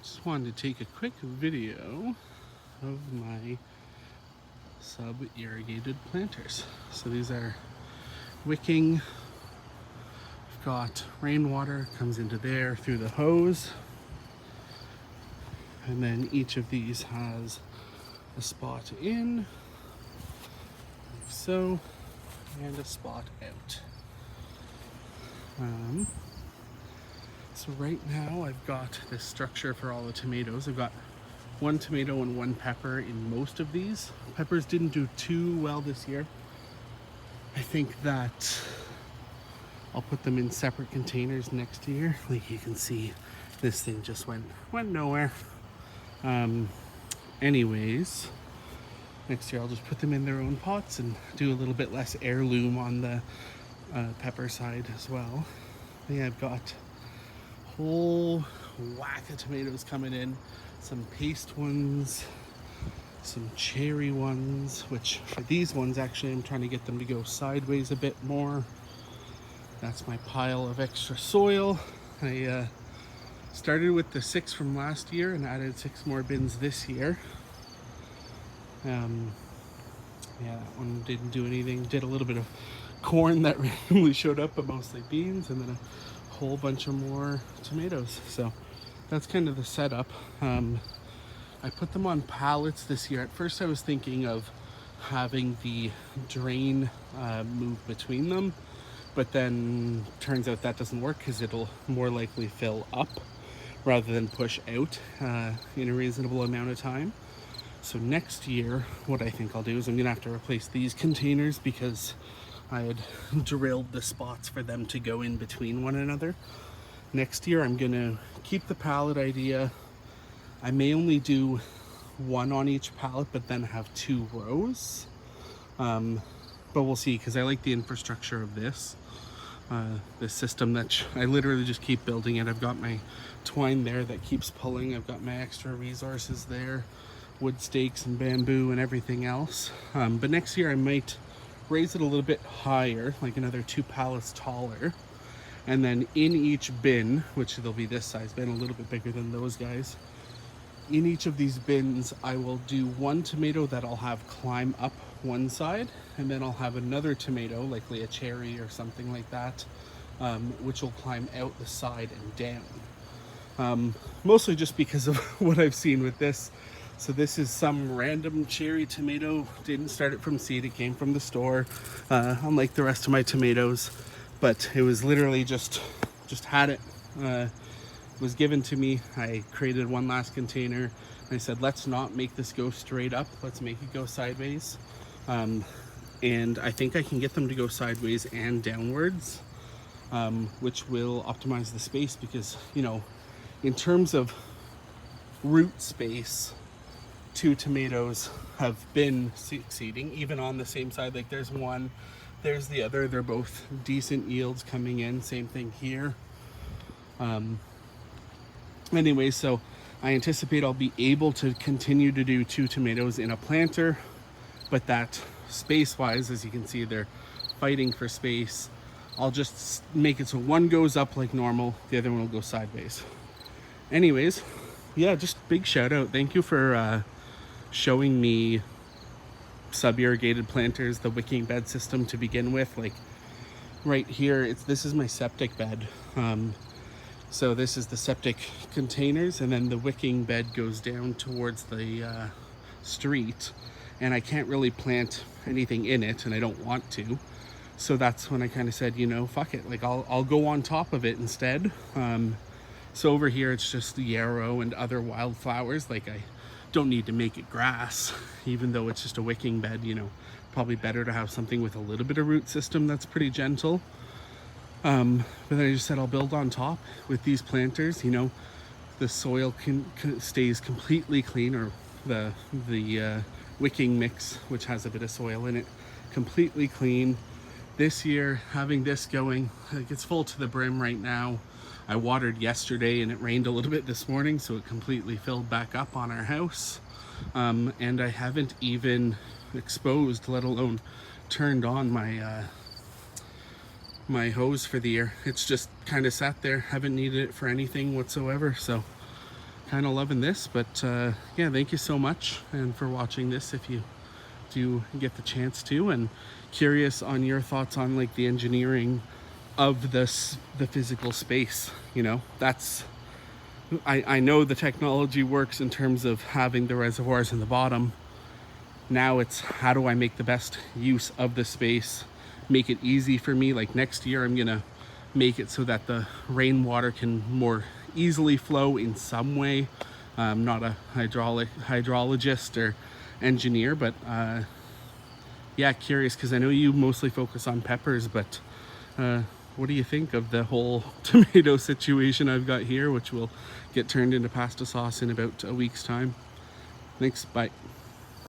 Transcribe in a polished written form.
Just wanted to take a quick video of my sub-irrigated planters. So these are wicking. I've got rainwater comes into there through the hose, and then each of these has a spot in, like so, and a spot out. So right now I've got this structure for all the tomatoes. I've got one tomato and one pepper in most of these. Peppers didn't do too well this year. I think that I'll put them in separate containers next year. Like you can see, this thing just went nowhere. Anyways, next year I'll just put them in their own pots and do a little bit less heirloom on the pepper side as well. Yeah, I've got a whole whack of tomatoes coming in. Some paste ones, some cherry ones, which for these ones actually I'm trying to get them to go sideways a bit more. That's my pile of extra soil. I started with the 6 from last year and added 6 more bins this year. Yeah, that one didn't do anything. Did a little bit of corn that randomly showed up, but mostly beans, and then a whole bunch of more tomatoes. So that's kind of the setup. I put them on pallets this year. At first I was thinking of having the drain move between them, but then turns out that doesn't work because it'll more likely fill up rather than push out in a reasonable amount of time. So next year, what I think I'll do is I'm gonna have to replace these containers because I had drilled the spots for them to go in between one another. Next year, I'm gonna keep the pallet idea. I may only do one on each pallet, but then have 2 rows. But we'll see, because I like the infrastructure of this system that I literally just keep building it. I've got my twine there that keeps pulling. I've got my extra resources there, wood stakes and bamboo and everything else. But next year I might raise it a little bit higher, like another 2 pallets taller. And then in each bin, which they'll be this size bin, a little bit bigger than those guys, in each of these bins, I will do one tomato that I'll have climb up one side, and then I'll have another tomato, likely a cherry or something like that, which will climb out the side and down. Mostly just because of what I've seen with this. So this is some random cherry tomato. Didn't start it from seed, it came from the store, unlike the rest of my tomatoes. But it was literally just had it. Was given to me. I created one last container and I said, let's not make this go straight up, let's make it go sideways. And I think I can get them to go sideways and downwards, which will optimize the space because, you know, in terms of root space, 2 tomatoes have been succeeding even on the same side. Like there's one, there's the other, they're both decent yields coming in. Same thing here. Anyway, so I anticipate I'll be able to continue to do 2 tomatoes in a planter, but that space-wise, as you can see, they're fighting for space. I'll just make it so one goes up like normal, the other one will go sideways. Anyways, yeah, just big shout out. Thank you for showing me sub-irrigated planters, the wicking bed system to begin with. Like right here, this is my septic bed. So this is the septic containers, and then the wicking bed goes down towards the street, and I can't really plant anything in it, and I don't want to. So that's when I kind of said, you know, fuck it, like I'll go on top of it instead. So over here it's just the yarrow and other wildflowers. Like I don't need to make it grass, even though it's just a wicking bed. You know, probably better to have something with a little bit of root system that's pretty gentle. But then I just said I'll build on top with these planters. You know, the soil stays completely clean, or the wicking mix, which has a bit of soil in it, completely clean. This year, having this going, like it's full to the brim right now. I watered yesterday and it rained a little bit this morning, so it completely filled back up on our house. And I haven't even exposed, let alone turned on my my hose for the year. It's just kind of sat there, haven't needed it for anything whatsoever. So kind of loving this. But yeah, thank you so much, and for watching this if you do get the chance to, and curious on your thoughts on like the engineering of the physical space. You know, that's, I know the technology works in terms of having the reservoirs in the bottom. Now it's how do I make the best use of the space, make it easy for me. Like next year I'm gonna make it so that the rainwater can more easily flow in some way. I'm not a hydrologist or engineer, but yeah, curious, because I know you mostly focus on peppers, but what do you think of the whole tomato situation I've got here, which will get turned into pasta sauce in about a week's time? Thanks, bye.